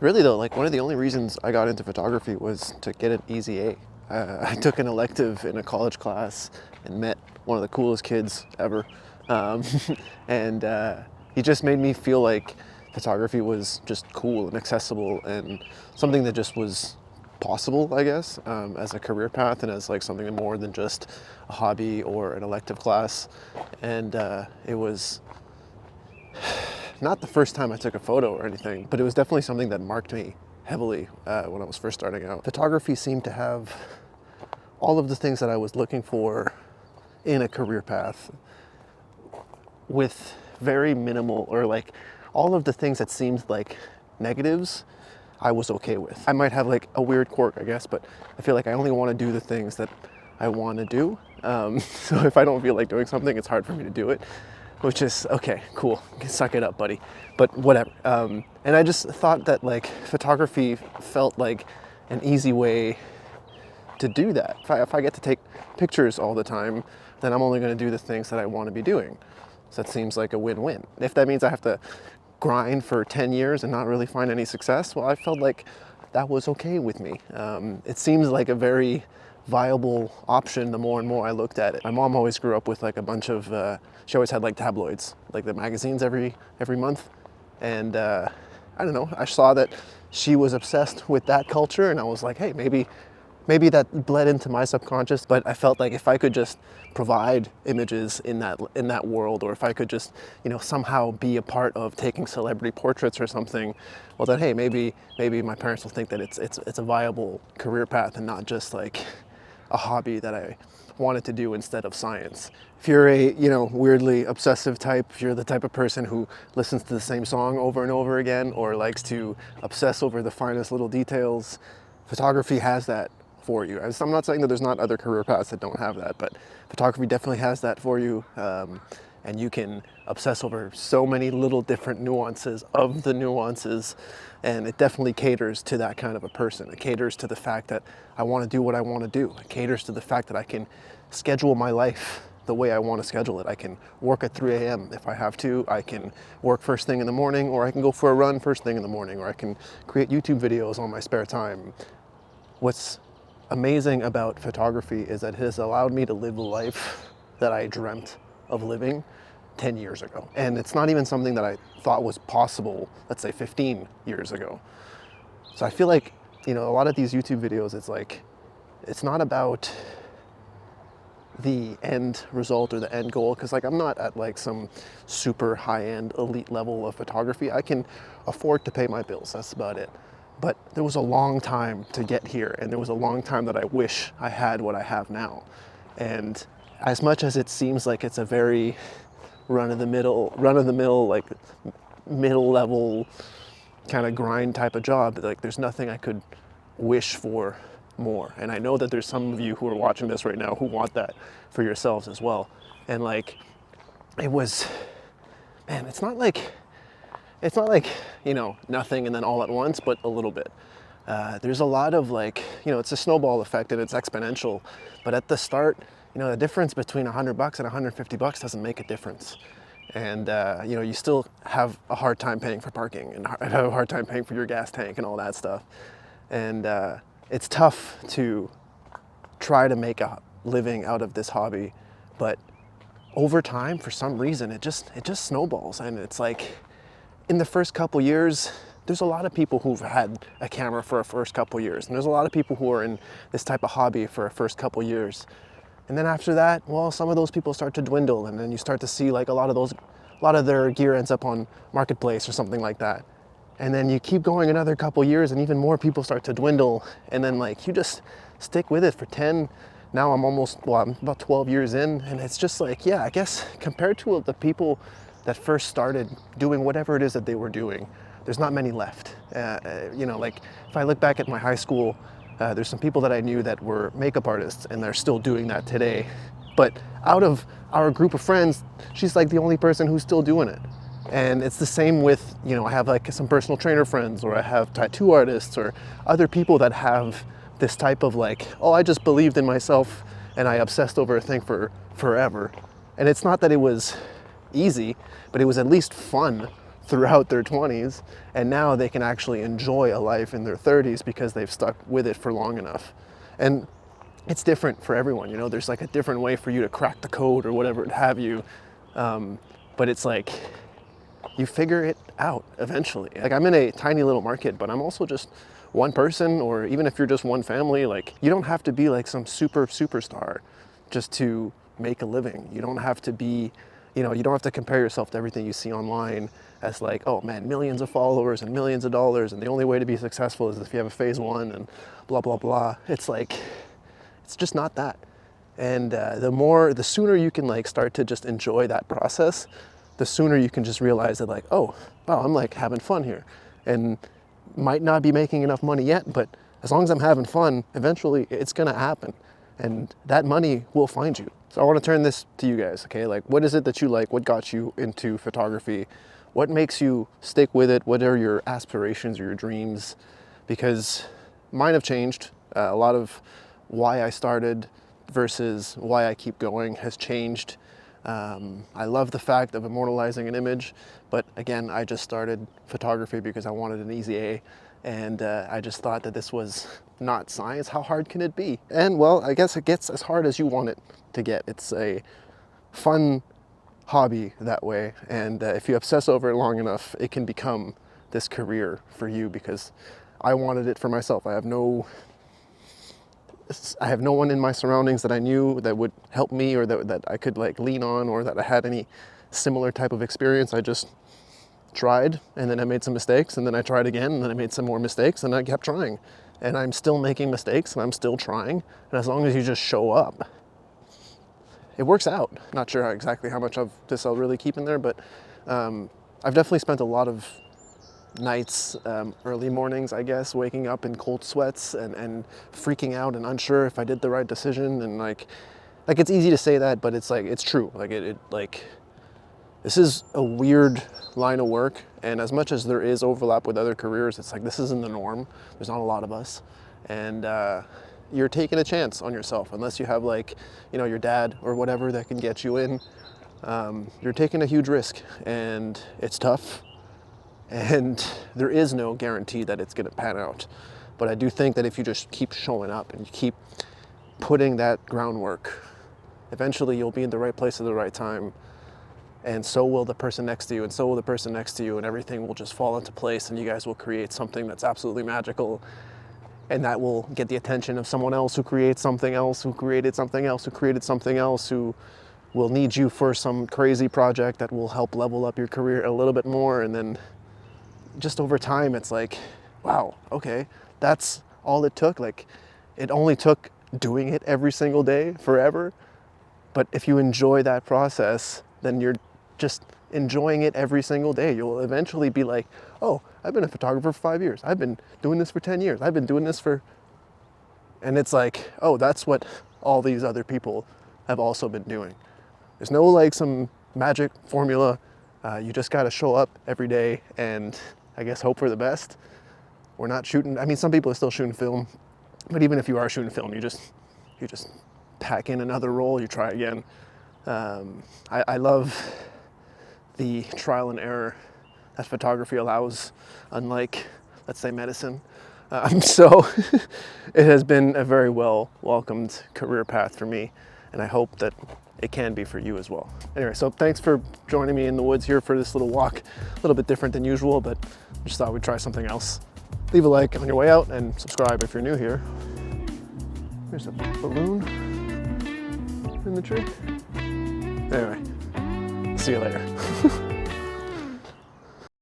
Really though, like one of the only reasons I got into photography was to get an easy A. I took an elective in a college class and met one of the coolest kids ever. Um, and he just made me feel like photography was just cool and accessible and something that just was possible, I guess, as a career path and as like something more than just a hobby or an elective class. And it was not the first time I took a photo or anything, but it was definitely something that marked me heavily when I was first starting out. Photography seemed to have all of the things that I was looking for in a career path with very minimal, or like all of the things that seemed like negatives, I was okay with. I might have like a weird quirk, I guess, but I feel like I only want to do the things that I want to do. So if I don't feel like doing something, it's hard for me to do it, which is okay, cool, suck it up, buddy. But whatever. And I just thought that like photography felt like an easy way to do that. If I get to take pictures all the time, then I'm only going to do the things that I want to be doing. So that seems like a win-win. If that means I have to grind for 10 years and not really find any success, well, I felt like that was okay with me. It seems like a very viable option the more and more I looked at it. My mom always grew up with like a bunch of, she always had like tabloids, like the magazines every month. And I don't know, I saw that she was obsessed with that culture and I was like, hey, maybe that bled into my subconscious, but I felt like if I could just provide images in that world, or if I could just, somehow be a part of taking celebrity portraits or something, well then, hey, maybe my parents will think that it's a viable career path and not just like a hobby that I wanted to do instead of science. If you're a, weirdly obsessive type, if you're the type of person who listens to the same song over and over again, or likes to obsess over the finest little details, photography has that for you. I'm not saying that there's not other career paths that don't have that, but photography definitely has that for you. And you can obsess over so many little different nuances of the nuances, and it definitely caters to that kind of a person. It caters to the fact that I want to do what I want to do. It caters to the fact that I can schedule my life the way I want to schedule it. I can work at 3 a.m. if I have to. I can work first thing in the morning, or I can go for a run first thing in the morning, or I can create YouTube videos on my spare time. What's amazing about photography is that it has allowed me to live a life that I dreamt of living 10 years ago. And it's not even something that I thought was possible, let's say 15 years ago. So I feel like, a lot of these YouTube videos, it's not about the end result or the end goal, because like I'm not at like some super high-end elite level of photography. I can afford to pay my bills, that's about it. But there was a long time to get here, and there was a long time that I wish I had what I have now. And as much as it seems like it's a very run-of-the-mill, like middle-level kind of grind type of job, like there's nothing I could wish for more. And I know that there's some of you who are watching this right now who want that for yourselves as well. And like, it was, man, it's not like, nothing and then all at once, but a little bit. There's a lot of like, it's a snowball effect and it's exponential. But at the start, the difference between $100 and $150 doesn't make a difference. And, you still have a hard time paying for parking and have a hard time paying for your gas tank and all that stuff. And it's tough to try to make a living out of this hobby. But over time, for some reason, it just snowballs. And it's like, in the first couple years, there's a lot of people who've had a camera for a first couple years, and there's a lot of people who are in this type of hobby for a first couple years. And then after that, well, some of those people start to dwindle, and then you start to see like a lot of their gear ends up on Marketplace or something like that. And then you keep going another couple years, and even more people start to dwindle, and then like you just stick with it for 10. Now I'm about 12 years in, and it's just like, yeah, I guess compared to the people that first started doing whatever it is that they were doing, there's not many left. Like if I look back at my high school, there's some people that I knew that were makeup artists, and they're still doing that today. But out of our group of friends, she's like the only person who's still doing it. And it's the same with, I have like some personal trainer friends, or I have tattoo artists, or other people that have this type of like, oh, I just believed in myself and I obsessed over a thing for forever. And it's not that it was easy, but it was at least fun throughout their 20s, and now they can actually enjoy a life in their 30s because they've stuck with it for long enough. And it's different for everyone, you know, there's like a different way for you to crack the code or whatever it have you. But it's like, you figure it out eventually. Like, I'm in a tiny little market, but I'm also just one person, or even if you're just one family, like, you don't have to be like some superstar just to make a living. You don't have to be, you know, you don't have to compare yourself to everything you see online as like, oh man, millions of followers and millions of dollars, and the only way to be successful is if you have a phase one and blah, blah, blah. It's like, it's just not that. And the sooner you can like start to just enjoy that process, the sooner you can just realize that like, oh, wow, I'm like having fun here. And might not be making enough money yet, but as long as I'm having fun, eventually it's gonna happen. And that money will find you. So I wanna turn this to you guys, okay? Like, what is it that you like? What got you into photography? What makes you stick with it? What are your aspirations or your dreams? Because mine have changed. A lot of why I started versus why I keep going has changed. I love the fact of immortalizing an image, but again, I just started photography because I wanted an easy A, and I just thought that this was not science. How hard can it be? And well, I guess it gets as hard as you want it to get. It's a fun hobby that way, and if you obsess over it long enough, it can become this career for you, because I wanted it for myself. I have no one in my surroundings that I knew that would help me, or that I could like lean on, or that I had any similar type of experience. I just tried, and then I made some mistakes, and then I tried again, and then I made some more mistakes, and I kept trying. And I'm still making mistakes, and I'm still trying. And as long as you just show up, it works out. Not sure exactly how much of this I'll really keep in there, but I've definitely spent a lot of nights, early mornings, I guess, waking up in cold sweats and freaking out and unsure if I did the right decision. And like it's easy to say that, but it's like, it's true. Like this is a weird line of work, and as much as there is overlap with other careers, it's like, this isn't the norm. There's not a lot of us, and you're taking a chance on yourself, unless you have like, you know, your dad or whatever that can get you in. You're taking a huge risk, and it's tough. And there is no guarantee that it's going to pan out. But I do think that if you just keep showing up and you keep putting that groundwork, eventually you'll be in the right place at the right time. And so will the person next to you, and so will the person next to you, and everything will just fall into place, and you guys will create something that's absolutely magical. And that will get the attention of someone else who creates something else, who created something else, who created something else, who will need you for some crazy project that will help level up your career a little bit more. And then just over time, it's like, wow, okay, that's all it took. Like, it only took doing it every single day forever. But if you enjoy that process, then you're just enjoying it every single day. You'll eventually be like, oh, I've been a photographer for 5 years. I've been doing this for 10 years. I've been doing this for, and it's like, oh, that's what all these other people have also been doing. There's no like some magic formula. You just got to show up every day and I guess hope for the best. We're not shooting, I mean, some people are still shooting film, but even if you are shooting film, you just pack in another roll, you try again. I love the trial and error that photography allows, unlike, let's say, medicine. So it has been a very well welcomed career path for me, and I hope that it can be for you as well. Anyway, so thanks for joining me in the woods here for this little walk. A little bit different than usual, but just thought we'd try something else. Leave a like on your way out and subscribe if you're new here. There's a balloon in the tree. Anyway, see you later.